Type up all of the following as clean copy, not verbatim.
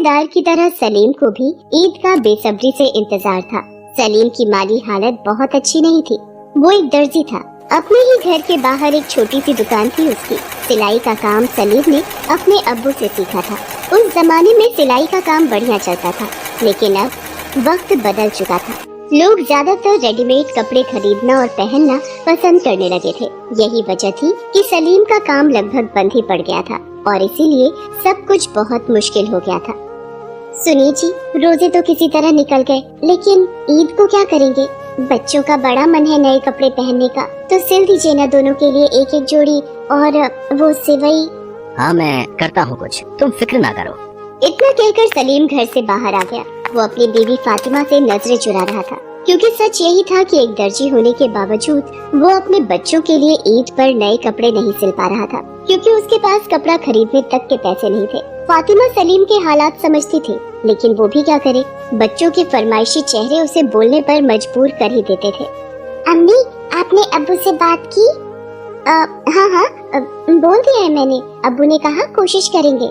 दार की तरह सलीम को भी ईद का बेसब्री से इंतजार था। सलीम की माली हालत बहुत अच्छी नहीं थी। वो एक दर्जी था। अपने ही घर के बाहर एक छोटी सी दुकान थी उसकी। सिलाई का काम सलीम ने अपने अब्बू से सीखा था। उस जमाने में सिलाई का काम बढ़िया चलता था, लेकिन अब वक्त बदल चुका था। लोग ज्यादातर रेडीमेड कपड़े खरीदना और पहनना पसंद करने लगे थे। यही वजह थी कि सलीम का काम लगभग बंद ही पड़ गया था और इसीलिए सब कुछ बहुत मुश्किल हो गया था। सुनिए जी, रोजे तो किसी तरह निकल गए, लेकिन ईद को क्या करेंगे? बच्चों का बड़ा मन है नए कपड़े पहनने का, तो सिल दीजिए ना दोनों के लिए एक एक जोड़ी। और वो सिवई। हाँ, मैं करता हूँ कुछ, तुम फिक्र ना करो। इतना कहकर सलीम घर से बाहर आ गया। वो अपनी बीवी फातिमा से नजरें चुरा रहा था, क्योंकि सच यही था कि एक दर्जी होने के बावजूद वो अपने बच्चों के लिए ईद पर नए कपड़े नहीं सिल पा रहा था, क्योंकि उसके पास कपड़ा खरीदने तक के पैसे नहीं थे। फातिमा सलीम के हालात समझती थी, लेकिन वो भी क्या करे, बच्चों के फरमाइशी चेहरे उसे बोलने पर मजबूर कर ही देते थे। अम्मी, आपने अब्बू से बात की? हाँ, बोल दिया है मैंने। अब्बू ने कहा कोशिश करेंगे।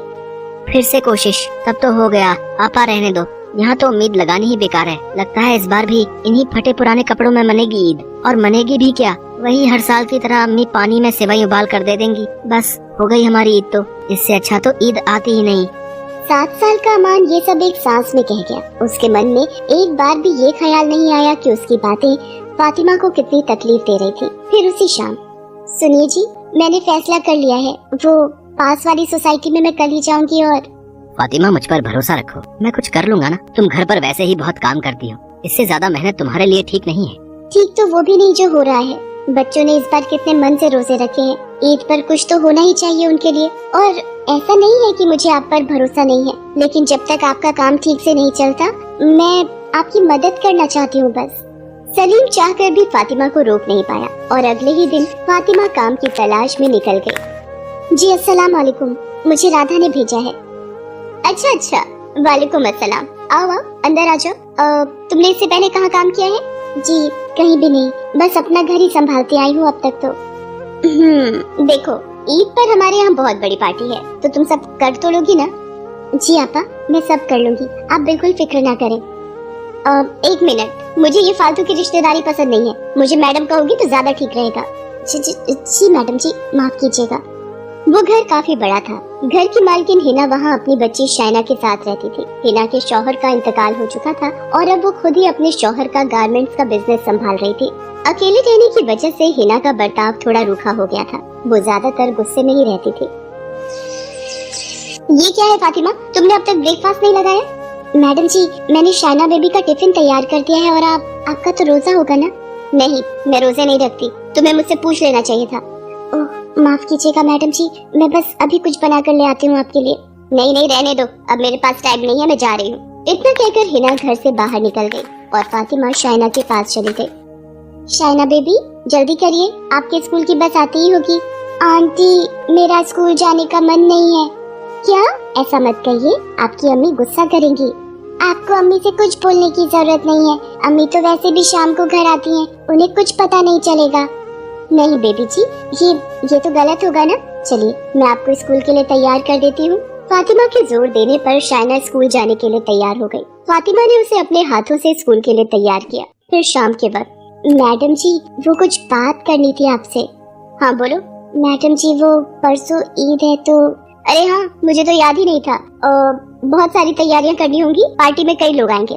फिर से कोशिश? तब तो हो गया, आपा रहने दो। यहाँ तो उम्मीद लगानी ही बेकार है। लगता है इस बार भी इन्हीं फटे पुराने कपड़ों में मनेगी ईद। और मनेगी भी क्या, वही हर साल की तरह अम्मी पानी में सेवई उबाल कर दे देंगी। बस हो गई हमारी ईद। तो इससे अच्छा तो ईद आती ही नहीं। 7 साल का अमान ये सब एक सांस में कह गया। उसके मन में एक बार भी ये ख्याल नहीं आया कि उसकी बातें फातिमा को कितनी तकलीफ दे रही थी। फिर उसी शाम, सुनिए जी, मैंने फैसला कर लिया है। वो पास वाली सोसाइटी में मैं कल ही जाऊंगी। और फातिमा, मुझ पर भरोसा रखो, मैं कुछ कर लूंगा ना। तुम घर पर वैसे ही बहुत काम करती हो, इससे ज्यादा मेहनत तुम्हारे लिए ठीक नहीं है। ठीक तो वो भी नहीं जो हो रहा है। बच्चों ने इस बार कितने मन से रोजे रखे हैं। ईद पर कुछ तो होना ही चाहिए उनके लिए। और ऐसा नहीं है कि मुझे आप पर भरोसा नहीं है, लेकिन जब तक आपका काम ठीक से नहीं चलता, मैं आपकी मदद करना चाहती हूँ बस। सलीम चाहकर भी फातिमा को रोक नहीं पाया और अगले ही दिन फातिमा काम की तलाश में निकल गई। जी अस्सलाम वालेकुम, मुझे राधा ने भेजा है। अच्छा, वालेकुम अस्सलाम। आओ अंदर आ जाओ। तुमने इससे पहले कहाँ काम किया है? जी कहीं भी नहीं, बस अपना घर ही संभालती आई हूँ अब तक तो। देखो, ईद पर हमारे यहाँ बहुत बड़ी पार्टी है, तो तुम सब कर तो लोगी ना? जी आपा, मैं सब कर लूंगी, आप बिल्कुल फिक्र ना करें। एक मिनट, मुझे ये फालतू की रिश्तेदारी पसंद नहीं है। मुझे मैडम कहोगी तो ज्यादा ठीक रहेगा। जी मैडम जी, माफ कीजिएगा। वो घर काफी बड़ा था। घर की मालकिन हिना वहाँ अपनी बच्ची शाइना के साथ रहती थी। हिना के शौहर का इंतकाल हो चुका था और अब वो खुद ही अपने शौहर का गारमेंट्स का बिजनेस संभाल रही थी। अकेले रहने की वजह से हिना का बर्ताव थोड़ा रूखा हो गया था। वो ज्यादातर गुस्से में ही रहती थी। ये क्या है फातिमा, तुमने अब तक ब्रेकफास्ट नहीं लगाया? मैडम जी, मैंने शाइना बेबी का टिफिन तैयार कर दिया है। और आपका तो रोजा होगा ना? नहीं, मैं रोजे नहीं रखती, तुम्हें मुझसे पूछ लेना चाहिए था। ओह, माफ कीजिएगा मैडम जी, मैं बस अभी कुछ बना कर ले आती हूँ आपके लिए। नहीं, रहने दो, अब मेरे पास टाइम नहीं है, मैं जा रही हूँ। इतना कहकर हिना घर से बाहर निकल गई और फातिमा शाइना के पास चली गई। शाइना बेबी, जल्दी करिए, आपके स्कूल की बस आती ही होगी। आंटी, मेरा स्कूल जाने का मन नहीं है। क्या? ऐसा मत कहिए, आपकी अम्मी गुस्सा करेंगी। आपको अम्मी से कुछ बोलने की जरूरत नहीं है। अम्मी तो वैसे भी शाम को घर आती हैं, उन्हें कुछ पता नहीं चलेगा। नहीं बेबी जी, ये तो गलत होगा ना। चलिए, मैं आपको स्कूल के लिए तैयार कर देती हूँ। फातिमा के जोर देने पर शाइना स्कूल जाने के लिए तैयार हो गई। फातिमा ने उसे अपने हाथों से स्कूल के लिए तैयार किया। फिर शाम के वक्त, मैडम जी, वो कुछ बात करनी थी आपसे। हाँ बोलो। मैडम जी, वो परसों ईद है तो। अरे हाँ, मुझे तो याद ही नहीं था। बहुत सारी तैयारियां करनी होंगी, पार्टी में कई लोग आएंगे।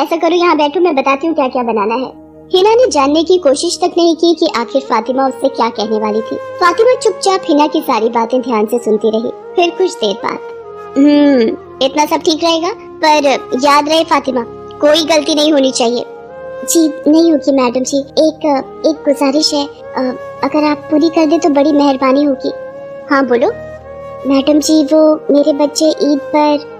ऐसा करो, यहाँ बैठो, मैं बताती हूँ क्या क्या बनाना है। हिना ने जानने की कोशिश तक नहीं की कि आखिर फातिमा उससे क्या कहने वाली थी। फातिमा चुपचाप हिना की सारी बातें ध्यान से सुनती रही। फिर कुछ देर बाद, इतना सब ठीक रहेगा, पर याद रहे फातिमा, कोई गलती नहीं होनी चाहिए। जी नहीं होगी मैडम जी। एक गुजारिश है, अगर आप पूरी कर दे तो बड़ी मेहरबानी होगी। हाँ बोलो। मैडम जी, वो मेरे बच्चे ईद पर।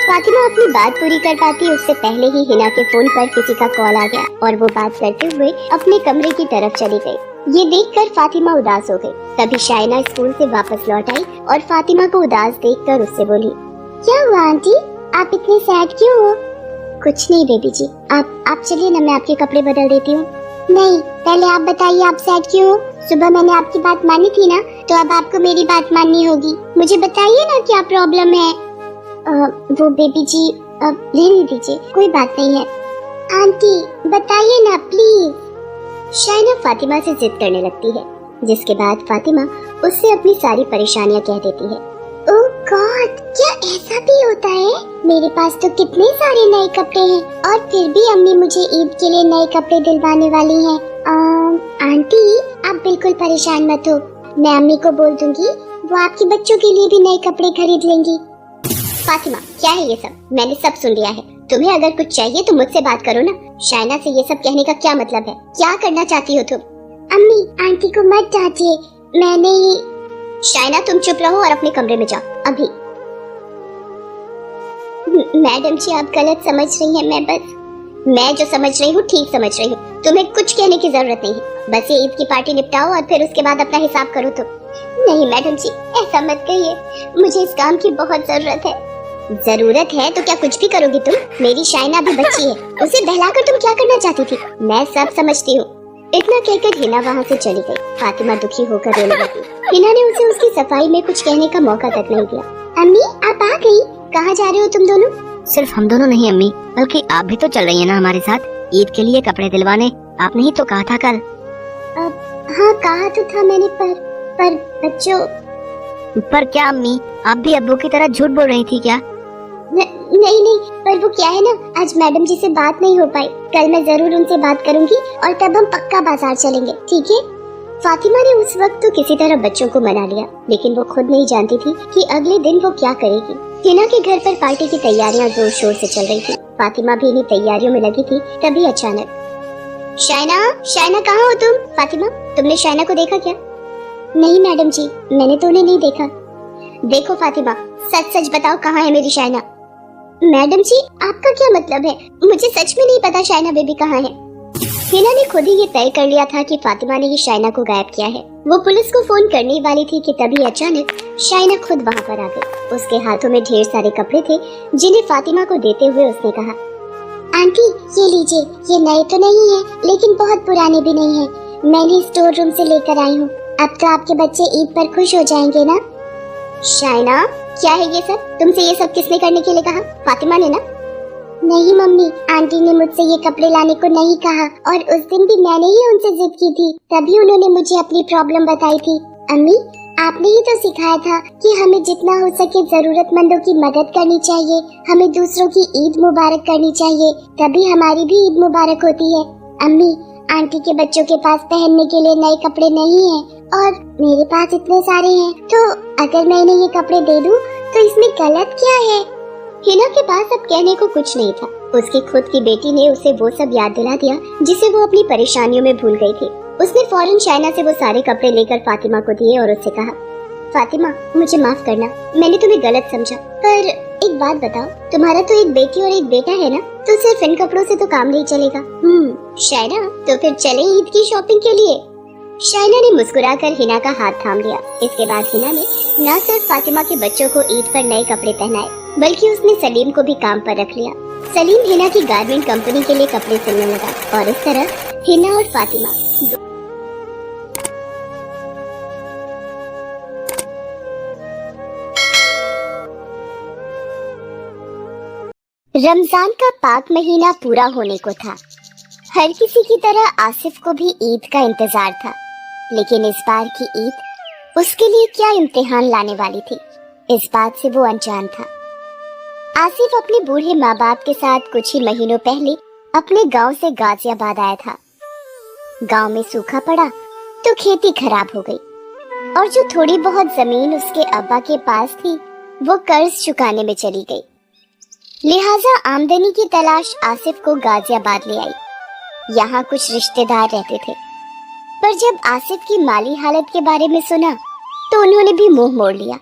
फातिमा अपनी बात पूरी कर पाती उससे पहले ही हिना के फोन पर किसी का कॉल आ गया और वो बात करते हुए अपने कमरे की तरफ चली गई। ये देखकर फातिमा उदास हो गई। तभी शाइना स्कूल से वापस लौट आई और फातिमा को उदास देखकर उससे बोली, क्या हुआ आंटी, आप इतनी सैड क्यों हो? कुछ नहीं बेबी जी, आप चलिए ना, मैं आपके कपड़े बदल देती हूँ। नहीं, पहले आप बताइए, आप सैड क्यों हो? सुबह मैंने आपकी बात मानी थी ना, तो अब आपको मेरी बात माननी होगी। मुझे बताइए ना क्या प्रॉब्लम है। वो बेबी जी रहने दीजिए, कोई बात नहीं है। आंटी बताइए ना प्लीज। शाइना फातिमा से जिद करने लगती है, जिसके बाद फातिमा उससे अपनी सारी परेशानियां कह देती है। ओह गॉड, क्या ऐसा भी होता है? मेरे पास तो कितने सारे नए कपड़े हैं और फिर भी अम्मी मुझे ईद के लिए नए कपड़े दिलवाने वाली हैं। आंटी आप बिल्कुल परेशान मत हो, मैं अम्मी को बोल दूंगी, वो आपके बच्चों के लिए भी नए कपड़े खरीद लेंगी। फातिमा क्या है ये सब? मैंने सब सुन लिया है। तुम्हें अगर कुछ चाहिए तो मुझसे बात करो ना। शाइना से ये सब कहने का क्या मतलब है? क्या करना चाहती हो तुम? अम्मी आंटी को मत डांटिए, मैंने ही। शाइना तुम चुप रहो और अपने कमरे में जाओ अभी। मैडम जी आप गलत समझ रही हैं, मैं जो समझ रही हूँ ठीक समझ रही हूँ। तुम्हें कुछ कहने की जरूरत नहीं है, बस ये ईद की पार्टी निपटाओ और फिर उसके बाद अपना हिसाब करो। तो नहीं मैडम जी ऐसा मत कहिए, मुझे इस काम की बहुत जरूरत है। जरूरत है तो क्या कुछ भी करोगी तुम? मेरी शाइना भी बच्ची है, उसे बहलाकर तुम क्या करना चाहती थी? मैं सब समझती हूँ। इतना कहकर हिना वहाँ से चली गई। फातिमा दुखी होकर रोने लगी। हिना ने उसे उसकी सफाई में कुछ कहने का मौका तक नहीं दिया। अम्मी आप आ गई, कहाँ जा रहे हो तुम दोनों? सिर्फ हम दोनों नहीं अम्मी, बल्कि आप भी तो चल रही है ना हमारे साथ ईद के लिए कपड़े दिलवाने। आपने ही तो कहा था कल। हाँ कहा तो था मैंने, पर बच्चों। पर क्या अम्मी, आप भी अब्बू की तरह झूठ बोल रही थी क्या? नहीं, पर वो क्या है ना, आज मैडम जी से बात नहीं हो पाई। कल मैं जरूर उनसे बात करूंगी और तब हम पक्का बाजार चलेंगे, ठीक है? फातिमा ने उस वक्त तो किसी तरह बच्चों को मना लिया, लेकिन वो खुद नहीं जानती थी कि अगले दिन वो क्या करेगी। हिना के घर पर पार्टी की तैयारियां जोर शोर से चल रही थी। फातिमा भी इन्हीं तैयारियों में लगी थी, तभी अचानक शाइना कहाँ हो तुम? फातिमा तुमने शाइना को देखा क्या? नहीं मैडम जी, मैंने तो उन्हें नहीं देखा। देखो फातिमा सच सच बताओ, कहाँ है मेरी शाइना? मैडम जी आपका क्या मतलब है? मुझे सच में नहीं पता शाइना बेबी कहाँ है। हिना ने खुद ही ये तय कर लिया था कि फातिमा ने ही शाइना को गायब किया है। वो पुलिस को फोन करने वाली थी कि तभी अचानक शाइना खुद वहाँ पर आ गई। उसके हाथों में ढेर सारे कपड़े थे, जिन्हें फातिमा को देते हुए उसने कहा, आंटी ये लीजिए, ये नए तो नहीं है लेकिन बहुत पुराने भी नहीं है, मैंने स्टोर रूम से लेकर आई हूँ। अब तो आपके बच्चे ईद पर खुश हो जाएंगे ना। शाइना क्या है ये सब? तुमसे ये सब किसने करने के लिए कहा? फातिमा ने ना? नहीं मम्मी, आंटी ने मुझसे ये कपड़े लाने को नहीं कहा और उस दिन भी मैंने ही उनसे जिद की थी, तभी उन्होंने मुझे अपनी प्रॉब्लम बताई थी। अम्मी आपने ही तो सिखाया था कि हमें जितना हो सके जरूरतमंदों की मदद करनी चाहिए, हमें दूसरों की ईद मुबारक करनी चाहिए, तभी हमारी भी ईद मुबारक होती है। अम्मी आंटी के बच्चों के पास पहनने के लिए नए कपड़े नहीं है और मेरे पास इतने सारे हैं, तो अगर मैं इन्हें ये कपड़े दे दूं तो इसमें गलत क्या है? हिना के पास अब कहने को कुछ नहीं था। उसकी खुद की बेटी ने उसे वो सब याद दिला दिया जिसे वो अपनी परेशानियों में भूल गई थी। उसने फौरन शाइना से वो सारे कपड़े लेकर फातिमा को दिए और उससे कहा, फातिमा मुझे माफ करना, मैंने तुम्हें गलत समझा, पर एक बात बताओ, तुम्हारा तो एक बेटी और एक बेटा है ना, तो सिर्फ इन कपड़ों से तो काम नहीं चलेगा। शाइना तो फिर चले ईद की शॉपिंग के लिए। शाइना ने मुस्कुराकर हिना का हाथ थाम लिया। इसके बाद हिना ने न सिर्फ फातिमा के बच्चों को ईद पर नए कपड़े पहनाए, बल्कि उसने सलीम को भी काम पर रख लिया। सलीम हिना की गारमेंट कंपनी के लिए कपड़े सिलने लगा और इस तरह हिना और फातिमा रमजान का पाक महीना पूरा होने को था। हर किसी की तरह आसिफ को भी ईद का इंतजार था, लेकिन इस बार की ईद उसके लिए क्या इम्तिहान लाने वाली थी, इस बात से वो अनजान था। आसिफ अपने बूढ़े माँ बाप के साथ कुछ ही महीनों पहले अपने गांव से गाजियाबाद आया था। गांव में सूखा पड़ा तो खेती खराब हो गई और जो थोड़ी बहुत जमीन उसके अब्बा के पास थी वो कर्ज चुकाने में चली गई। लिहाजा आमदनी की तलाश आसिफ को गाजियाबाद ले आई। यहाँ कुछ रिश्तेदार रहते थे, पर जब आसिफ की माली हालत के बारे में सुना तो उन्होंने भी मुंह मोड़ लिया।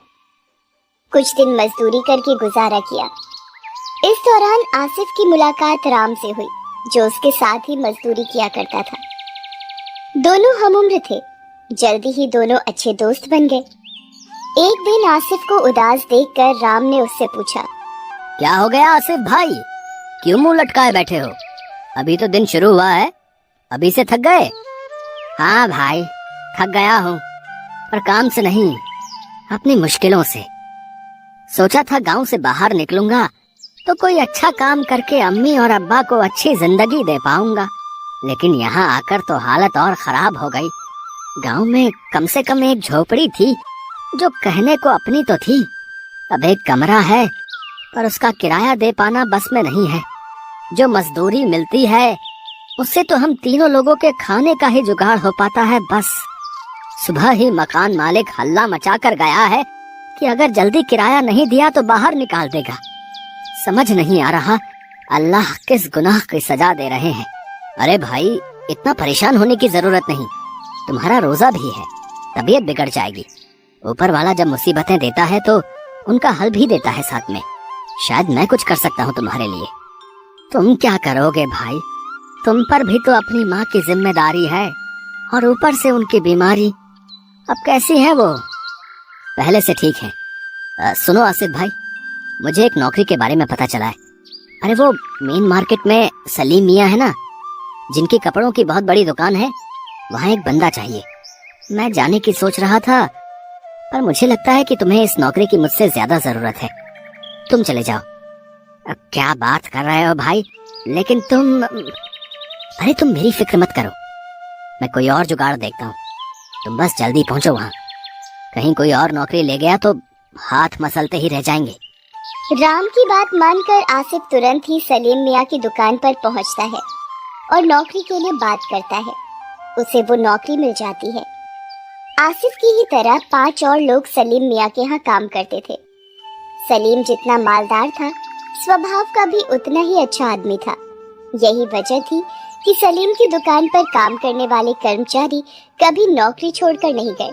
कुछ दिन मजदूरी करके गुजारा किया। इस दौरान आसिफ की मुलाकात राम से हुई, जो उसके साथ ही मजदूरी किया करता था। दोनों हमउम्र थे। जल्दी ही दोनों अच्छे दोस्त बन गए। एक दिन आसिफ को उदास देखकर राम ने उससे पूछा, क्या हो गया आसिफ भाई, क्यों मुंह लटकाए बैठे हो? अभी तो दिन शुरू हुआ है, अभी से थक गए? हाँ भाई, थक गया हूँ, पर काम से नहीं, अपनी मुश्किलों से। सोचा था गांव से बाहर निकलूंगा तो कोई अच्छा काम करके अम्मी और अब्बा को अच्छी जिंदगी दे पाऊंगा, लेकिन यहाँ आकर तो हालत और खराब हो गई। गांव में कम से कम एक झोपड़ी थी जो कहने को अपनी तो थी, अब एक कमरा है पर उसका किराया दे पाना बस में नहीं है। जो मजदूरी मिलती है उससे तो हम तीनों लोगों के खाने का ही जुगाड़ हो पाता है बस। सुबह ही मकान मालिक हल्ला मचा कर गया है कि अगर जल्दी किराया नहीं दिया तो बाहर निकाल देगा। समझ नहीं आ रहा अल्लाह किस गुनाह की सजा दे रहे हैं। अरे भाई, इतना परेशान होने की जरूरत नहीं, तुम्हारा रोजा भी है, तबीयत बिगड़ जाएगी। ऊपर वाला जब मुसीबतें देता है तो उनका हल भी देता है साथ में। शायद मैं कुछ कर सकता हूँ तुम्हारे लिए। तुम क्या करोगे भाई, तुम पर भी तो अपनी माँ की जिम्मेदारी है और ऊपर से उनकी बीमारी। अब कैसी है वो? पहले से ठीक है। सुनो आसिफ भाई, मुझे एक नौकरी के बारे में पता चला है। अरे वो मेन मार्केट में सलीम मियाँ है ना, जिनकी कपड़ों की बहुत बड़ी दुकान है, वहाँ एक बंदा चाहिए। मैं जाने की सोच रहा था पर मुझे लगता है कि तुम्हें इस नौकरी की मुझसे ज्यादा जरूरत है। तुम चले जाओ। अब क्या बात कर रहे हो भाई, लेकिन अरे तुम मेरी फिक्र मत करो, मैं कोई और जुगाड़ देखता हूँ। तुम बस जल्दी पहुंचो वहाँ, कहीं कोई और नौकरी ले गया तो हाथ मसलते ही रह जाएंगे। राम की बात मानकर आसिफ तुरंत ही सलीम मियाँ की दुकान पर पहुंचता है और नौकरी के लिए बात करता है। उसे वो नौकरी मिल जाती है। आसिफ की ही तरह 5 और लोग सलीम मियाँ के यहाँ काम करते थे। सलीम जितना मालदार था, स्वभाव का भी उतना ही अच्छा आदमी था। यही वजह थी कि सलीम की दुकान पर काम करने वाले कर्मचारी कभी नौकरी छोड़कर नहीं गए।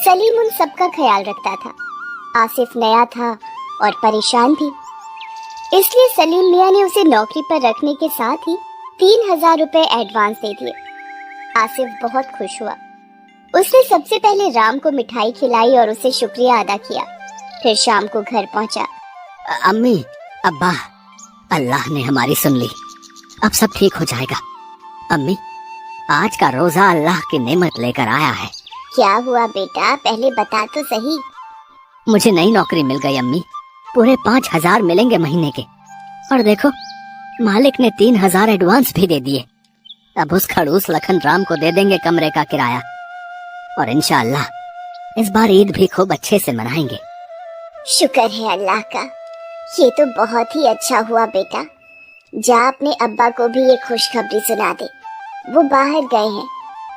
सलीम उन सबका ख्याल रखता था। आसिफ नया था और परेशान भी, इसलिए सलीम मियाँ ने उसे नौकरी पर रखने के साथ ही 3000 रुपए एडवांस दे दिए। आसिफ बहुत खुश हुआ। उसने सबसे पहले राम को मिठाई खिलाई और उसे शुक्रिया अदा किया। फिर शाम को घर पहुंचा। अम्मी, अब्बा, अल्लाह ने हमारी सुन ली, अब सब ठीक हो जाएगा। अम्मी, आज का रोजा अल्लाह की नेमत लेकर आया है। क्या हुआ बेटा, पहले बता तो सही। मुझे नई नौकरी मिल गई अम्मी, पूरे 5000 मिलेंगे महीने के। और देखो, मालिक ने 3000 एडवांस भी दे दिए। अब उस खड़ूस लखन राम को दे देंगे कमरे का किराया, और इंशाअल्लाह इस बार ईद भी खूब अच्छे से मनाएंगे। शुक्र है अल्लाह का, ये तो बहुत ही अच्छा हुआ बेटा। जा अपने अब्बा को भी ये खुशखबरी सुना दे। वो बाहर गए हैं,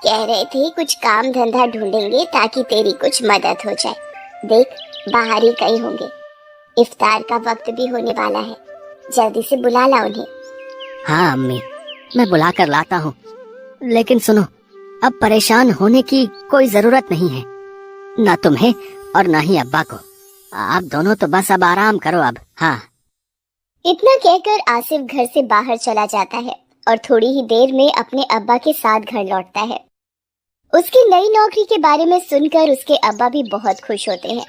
कह रहे थे कुछ काम धंधा ढूंढेंगे ताकि तेरी कुछ मदद हो जाए। देख, बाहर ही कहीं होंगे। इफ्तार का वक्त भी होने वाला है, जल्दी से बुला ला उन्हें। हाँ अम्मी, मैं बुला कर लाता हूँ। लेकिन सुनो, अब परेशान होने की कोई जरूरत नहीं है, ना तुम्हें और ना ही अब्बा को। आप दोनों तो बस अब आराम करो अब। हाँ। इतना कहकर आसिफ घर से बाहर चला जाता है और थोड़ी ही देर में अपने अब्बा के साथ घर लौटता है। उसकी नई नौकरी के बारे में सुनकर उसके अब्बा भी बहुत खुश होते हैं।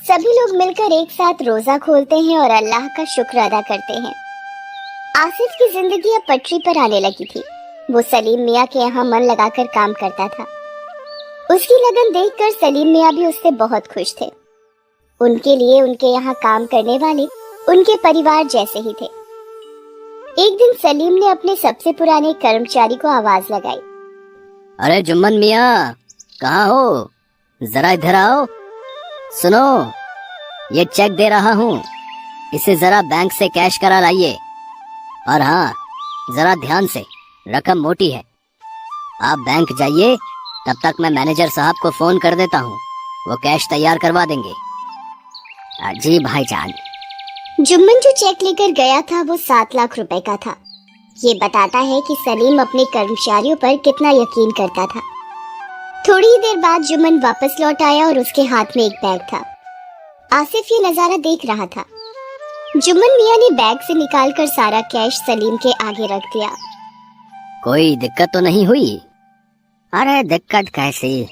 सभी लोग मिलकर एक साथ रोजा खोलते हैं और अल्लाह का शुक्र अदा करते हैं। आसिफ की जिंदगी अब पटरी पर आने लगी थी। वो सलीम मियाँ के यहाँ मन लगाकर काम करता था। उसकी लगन देखकर सलीम मियाँ भी उससे बहुत खुश थे। उनके लिए उनके यहाँ काम करने वाले उनके परिवार जैसे ही थे। एक दिन सलीम ने अपने सबसे पुराने कर्मचारी को आवाज लगाई। अरे जुम्मन मियाँ, कहाँ हो? जरा इधर आओ। सुनो, ये चेक दे रहा हूँ, इसे जरा बैंक से कैश करा लाइए। और हाँ, जरा ध्यान से, रकम मोटी है। आप बैंक जाइए, तब तक मैं मैनेजर साहब को फोन कर देता हूँ, वो कैश तैयार करवा देंगे। जी भाईजान। जुम्मन जो चेक लेकर गया था वो 7 लाख रुपए का था। ये बताता है कि सलीम अपने कर्मचारियों पर कितना यकीन करता था। थोड़ी ही देर बाद जुम्मन वापस लौट आया और उसके हाथ में एक बैग था। आसिफ ये नजारा देख रहा था। जुम्मन मियाँ ने बैग से निकालकर सारा कैश सलीम के आगे रख दिया। कोई दिक्कत तो नहीं हुई? अरे दिक्कत कैसी,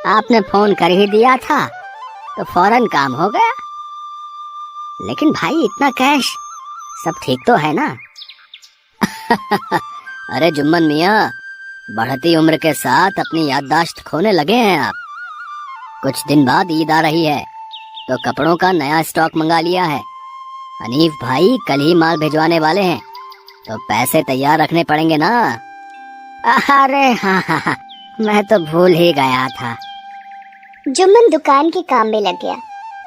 आपने फोन कर ही दिया था तो फौरन काम हो गया। लेकिन भाई, इतना कैश, सब ठीक तो है ना? अरे जुम्मन मियाँ, बढ़ती उम्र के साथ अपनी याददाश्त खोने लगे हैं आप। कुछ दिन बाद ईद आ रही है, तो कपड़ों का नया स्टॉक मंगा लिया है। हनीफ भाई कल ही माल भिजवाने वाले हैं, तो पैसे तैयार रखने पड़ेंगे ना। अरे हाँ, मैं तो भूल ही गया था। जुम्मन दुकान के काम में लग गया।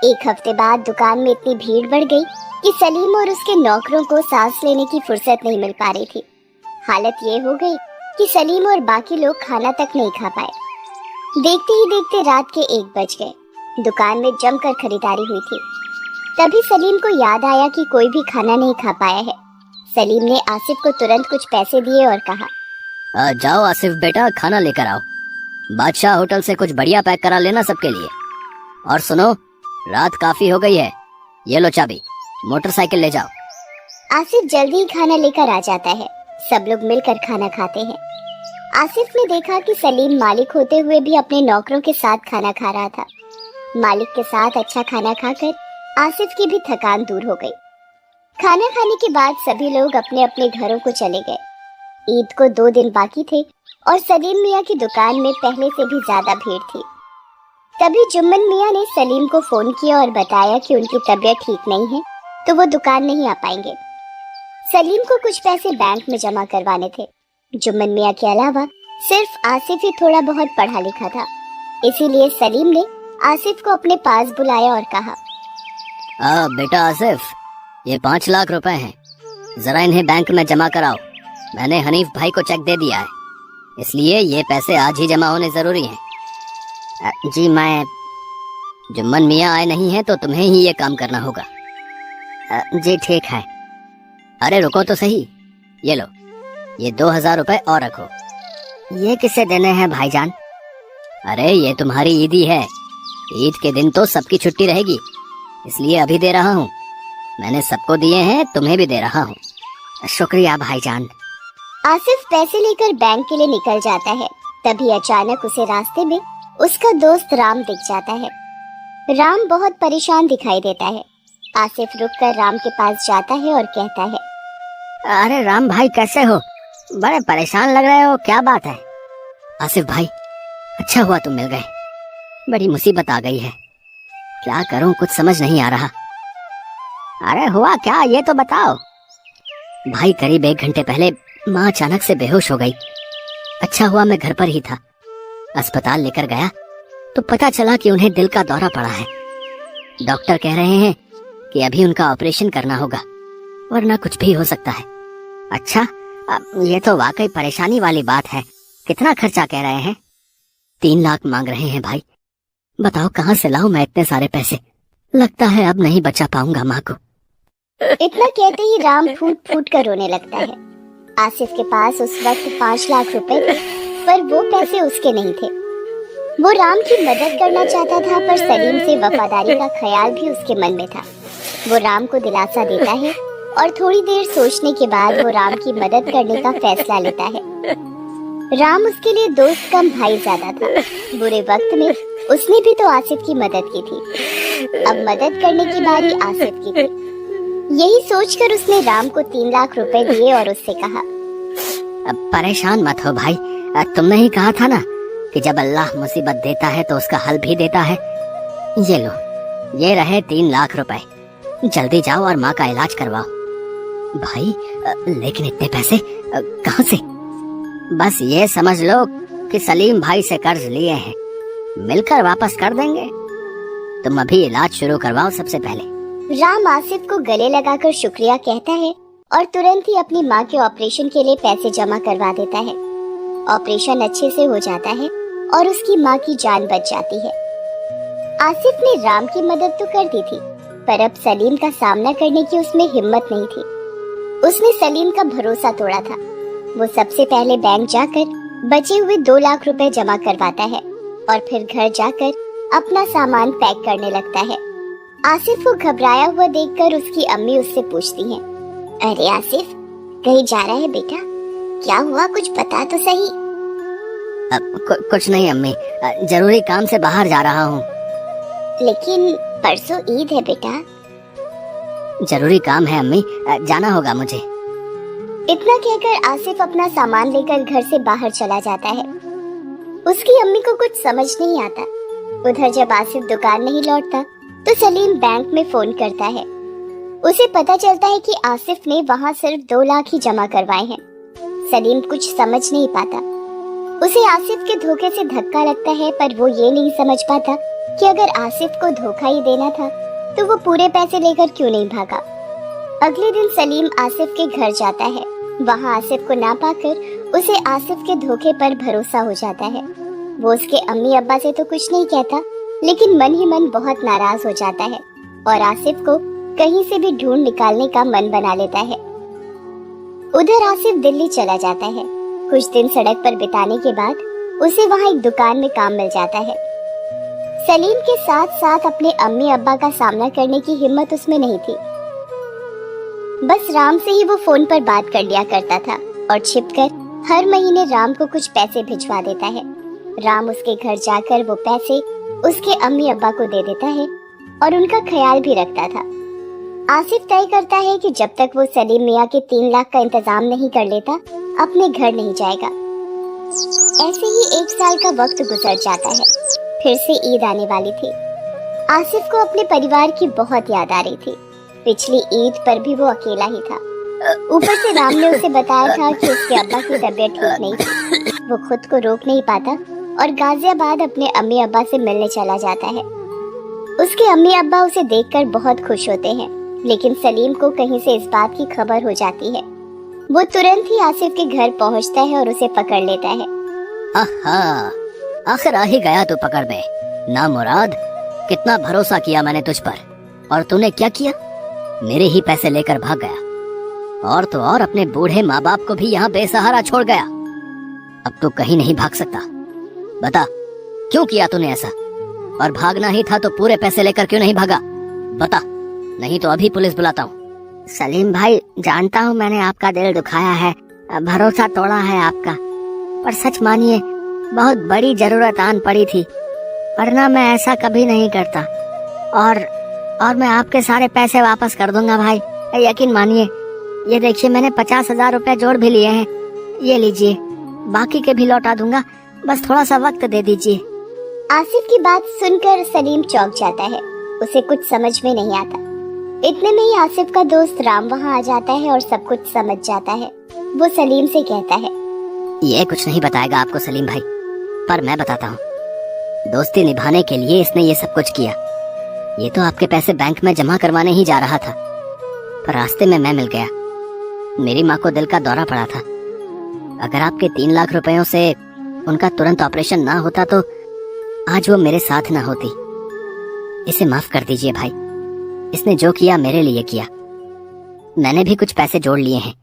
एक हफ्ते बाद दुकान में इतनी भीड़ बढ़ गई कि सलीम और उसके नौकरों को सांस लेने की फुर्सत नहीं मिल पा रही थी। हालत ये हो गई कि सलीम और बाकी लोग खाना तक नहीं खा पाए। देखते ही देखते रात के 1 बज गए। दुकान में जमकर खरीदारी हुई थी। तभी सलीम को याद आया कि कोई भी खाना नहीं खा पाया है। सलीम ने आसिफ को तुरंत कुछ पैसे दिए और कहा, जाओ आसिफ बेटा, खाना लेकर आओ। बादशाह होटल से कुछ बढ़िया पैक करा लेना सबके लिए। और सुनो, रात काफी हो गई है, ये लो चाबी, मोटरसाइकिल ले जाओ। आसिफ जल्दी ही खाना लेकर आ जाता है। सब लोग मिलकर खाना खाते हैं। आसिफ ने देखा कि सलीम मालिक होते हुए भी अपने नौकरों के साथ खाना खा रहा था। मालिक के साथ अच्छा खाना खाकर आसिफ की भी थकान दूर हो गई। खाना खाने के बाद सभी लोग अपने अपने घरों को चले गए। ईद को 2 दिन बाकी थे और सलीम मियाँ की दुकान में पहले से भी ज्यादा भीड़ थी। तभी जुम्मन मियाँ ने सलीम को फोन किया और बताया कि उनकी तबीयत ठीक नहीं है, तो वो दुकान नहीं आ पाएंगे। सलीम को कुछ पैसे बैंक में जमा करवाने थे। जुम्मन मियाँ के अलावा सिर्फ आसिफ ही थोड़ा बहुत पढ़ा लिखा था, इसीलिए सलीम ने आसिफ को अपने पास बुलाया और कहा, बेटा आसिफ, ये 5 लाख रुपए हैं, जरा इन्हें बैंक में जमा कराओ। मैंने हनीफ भाई को चेक दे दिया है, इसलिए ये पैसे आज ही जमा होने जरूरी हैं। जी मैं, जुम्मन मियाँ आए नहीं हैं तो तुम्हें ही ये काम करना होगा। जी ठीक है। अरे रुको तो सही, ये लो, ये 2000 रुपए और रखो। ये किसे देने हैं भाईजान? अरे ये तुम्हारी ईदी है, ईद के दिन तो सबकी छुट्टी रहेगी, इसलिए अभी दे रहा हूँ। मैंने सबको दिए हैं, तुम्हें भी दे रहा हूँ। शुक्रिया भाईजान। आसिफ पैसे लेकर बैंक के लिए निकल जाता है। तभी अचानक उसे रास्ते में उसका दोस्त राम दिख जाता है। राम बहुत परेशान दिखाई देता है। आसिफ रुककर राम के पास जाता है और कहता है, अरे राम भाई कैसे हो? बड़े परेशान लग रहे हो, क्या बात है? आसिफ भाई, अच्छा हुआ तुम मिल गए, बड़ी मुसीबत आ गई है, क्या करूं कुछ समझ नहीं आ रहा। अरे हुआ क्या, ये तो बताओ। भाई करीब 1 घंटे पहले माँ अचानक से बेहोश हो गई। अच्छा हुआ मैं घर पर ही था। अस्पताल लेकर गया तो पता चला कि उन्हें दिल का दौरा पड़ा है। डॉक्टर कह रहे हैं कि अभी उनका ऑपरेशन करना होगा, वरना कुछ भी हो सकता है। अच्छा, ये तो वाकई परेशानी वाली बात है। कितना खर्चा कह रहे हैं? 3 लाख मांग रहे हैं भाई। बताओ कहाँ से लाऊं मैं इतने सारे पैसे? लगता है अब नहीं बचा पाऊंगा माँ को। इतना कहते ही राम फूट फूट कर रोने लगता है। आसिफ के पास उस वक्त 5 लाख रुपए थे, पर वो पैसे उसके नहीं थे। वो राम की मदद करना चाहता था, पर सलीम से वफादारी का ख्याल भी उसके मन में था। वो राम को दिलासा देता है और थोड़ी देर सोचने के बाद वो राम की मदद करने का फैसला लेता है। राम उसके लिए दोस्त कम भाई ज्यादा था। बुरे वक्त में उसने भी तो आसिफ की मदद की थी, अब मदद करने की बारी आसिफ की थी। यही सोचकर उसने राम को 3 लाख रुपए दिए और उससे कहा, अब परेशान मत हो भाई, तुमने ही कहा था ना कि जब अल्लाह मुसीबत देता है तो उसका हल भी देता है। ये लो, ये रहे 3 लाख रुपए, जल्दी जाओ और माँ का इलाज करवाओ। भाई लेकिन इतने पैसे कहाँ से? बस ये समझ लो कि सलीम भाई से कर्ज लिए हैं, मिलकर वापस कर देंगे। तुम अभी इलाज शुरू करवाओ सबसे पहले। राम आसिफ को गले लगाकर शुक्रिया कहता है और तुरंत ही अपनी माँ के ऑपरेशन के लिए पैसे जमा करवा देता है। ऑपरेशन अच्छे से हो जाता है और उसकी माँ की जान बच जाती है। आसिफ ने राम की मदद तो कर दी थी, पर अब सलीम का सामना करने की उसमें हिम्मत नहीं थी। उसने सलीम का भरोसा तोड़ा था। वो सबसे पहले बैंक जाकर बचे हुए 2 लाख रुपए जमा करवाता है और फिर घर जाकर अपना सामान पैक करने लगता है। आसिफ को घबराया हुआ देखकर उसकी अम्मी उससे पूछती हैं, अरे आसिफ, कहीं जा रहा है बेटा? क्या हुआ, कुछ बता तो सही। कुछ नहीं अम्मी, जरूरी काम से बाहर जा रहा हूँ। लेकिन परसों ईद है बेटा। जरूरी काम है अम्मी, जाना होगा मुझे। इतना कहकर आसिफ अपना सामान लेकर घर से बाहर चला जाता है। उसकी अम्मी को कुछ समझ नहीं आता। उधर जब आसिफ दुकान नहीं लौटता तो सलीम बैंक में फोन करता है। उसे पता चलता है कि आसिफ ने वहाँ सिर्फ 2 लाख ही जमा करवाए हैं। सलीम कुछ समझ नहीं पाता। उसे आसिफ के धोखे से धक्का लगता है, पर वो ये नहीं समझ पाता कि अगर आसिफ को धोखा ही देना था तो वो पूरे पैसे लेकर क्यों नहीं भागा। अगले दिन सलीम आसिफ के घर जाता है। वहाँ आसिफ को ना पाकर उसे आसिफ के धोखे पर भरोसा हो जाता है। वो उसके अम्मी अब्बा से तो कुछ नहीं कहता, लेकिन मन ही मन बहुत नाराज हो जाता है और आसिफ को कहीं से भी ढूंढ निकालने का मन बना लेता है। उधर आसिफ दिल्ली चला जाता है। कुछ दिन सड़क पर बिताने के बाद उसे वहाँ एक दुकान में काम मिल जाता है। सलीम के साथ साथ अपने अम्मी अब्बा का सामना करने की हिम्मत उसमें नहीं थी। बस राम से ही वो फोन पर बात कर लिया करता था और छिपकर हर महीने राम को कुछ पैसे भिजवा देता है। राम उसके घर जाकर वो पैसे उसके अम्मी अब्बा को दे देता है और उनका ख्याल भी रखता था। आसिफ तय करता है कि जब तक वो सलीम मियाँ के 3 लाख का इंतजाम नहीं कर लेता, अपने घर नहीं जाएगा। ऐसे ही 1 साल का वक्त गुजर जाता है। फिर से ईद आने वाली थी। आसिफ को अपने परिवार की बहुत याद आ रही थी। पिछली ईद पर भी वो अकेला ही था। ऊपर से राम ने उसे बताया था कि उसके अब्बा की तबीयत ठीक नहीं थी। वो खुद को रोक नहीं पाता और गाजियाबाद अपने अम्मी अब्बा से मिलने चला जाता है। उसके अम्मी अब्बा उसे देखकर बहुत खुश होते हैं, लेकिन सलीम को कहीं से इस बात की खबर हो जाती है। वो तुरंत ही आसिफ के घर पहुंचता है और उसे पकड़ लेता है। आहा, आखिर आ ही गया तू पकड़ में। ना मुराद, कितना भरोसा किया मैंने तुझ पर, और तूने क्या किया? मेरे ही पैसे लेकर भाग गया। और तो और अपने बूढ़े माँ बाप को भी यहाँ बेसहारा छोड़ गया। अब तू कहीं नहीं भाग सकता। बता, क्यों किया तूने ऐसा? और भागना ही था तो पूरे पैसे लेकर क्यों नहीं भागा? बता, नहीं तो अभी पुलिस बुलाता हूँ। सलीम भाई, जानता हूँ मैंने आपका दिल दुखाया है, भरोसा तोड़ा है आपका, पर सच मानिए बहुत बड़ी जरूरत आन पड़ी थी, वरना मैं ऐसा कभी नहीं करता। और मैं आपके सारे पैसे वापस कर दूंगा भाई, यकीन मानिए। ये देखिए, मैंने 50,000 रुपए जोड़ भी लिए हैं, ये लीजिए, बाकी के भी लौटा दूंगा, बस थोड़ा सा वक्त दे दीजिए। आसिफ की बात सुनकर सलीम चौंक जाता है। उसे कुछ समझ में नहीं आता। इतने में ही आसिफ का दोस्त राम वहाँ आ जाता है और सब कुछ समझ जाता है। वो सलीम से कहता है, ये कुछ नहीं बताएगा आपको सलीम भाई, पर मैं बताता हूँ। दोस्ती निभाने के लिए इसने ये सब कुछ किया। ये तो आपके पैसे बैंक में जमा करवाने ही जा रहा था, पर रास्ते में मैं मिल गया। मेरी माँ को दिल का दौरा पड़ा था। अगर आपके 3 लाख रुपयों से उनका तुरंत ऑपरेशन ना होता तो आज वो मेरे साथ ना होती। इसे माफ कर दीजिए भाई, इसने जो किया मेरे लिए किया। मैंने भी कुछ पैसे जोड़ लिए हैं,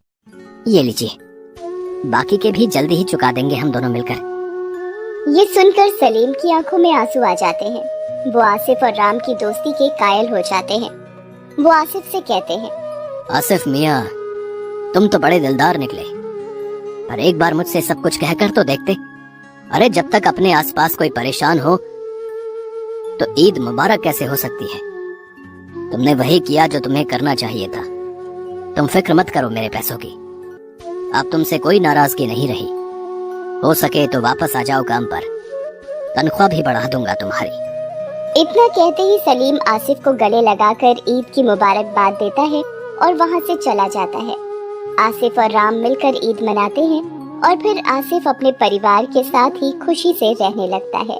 ये लीजिए, बाकी के भी जल्दी ही चुका देंगे हम दोनों मिलकर। ये सुनकर सलीम की आंखों में आंसू आ जाते हैं। वो आसिफ और राम की दोस्ती के कायल हो जाते हैं। वो आसिफ से कहते हैं, आसिफ मियाँ, तुम तो बड़े दिलदार निकले, पर एक बार मुझसे सब कुछ कहकर तो देखते। अरे जब तक अपने आसपास कोई परेशान हो तो ईद मुबारक कैसे हो सकती है? तुमने वही किया जो तुम्हें करना चाहिए था। तुम फिक्र मत करो मेरे पैसों की, अब तुमसे कोई नाराजगी नहीं रही। हो सके तो वापस आ जाओ काम पर, तनख्वाह भी बढ़ा दूंगा तुम्हारी। इतना कहते ही सलीम आसिफ को गले लगाकर ईद की मुबारकबाद देता है और वहाँ से चला जाता है। आसिफ और राम मिलकर ईद मनाते हैं और फिर आसिफ अपने परिवार के साथ ही खुशी से रहने लगता है।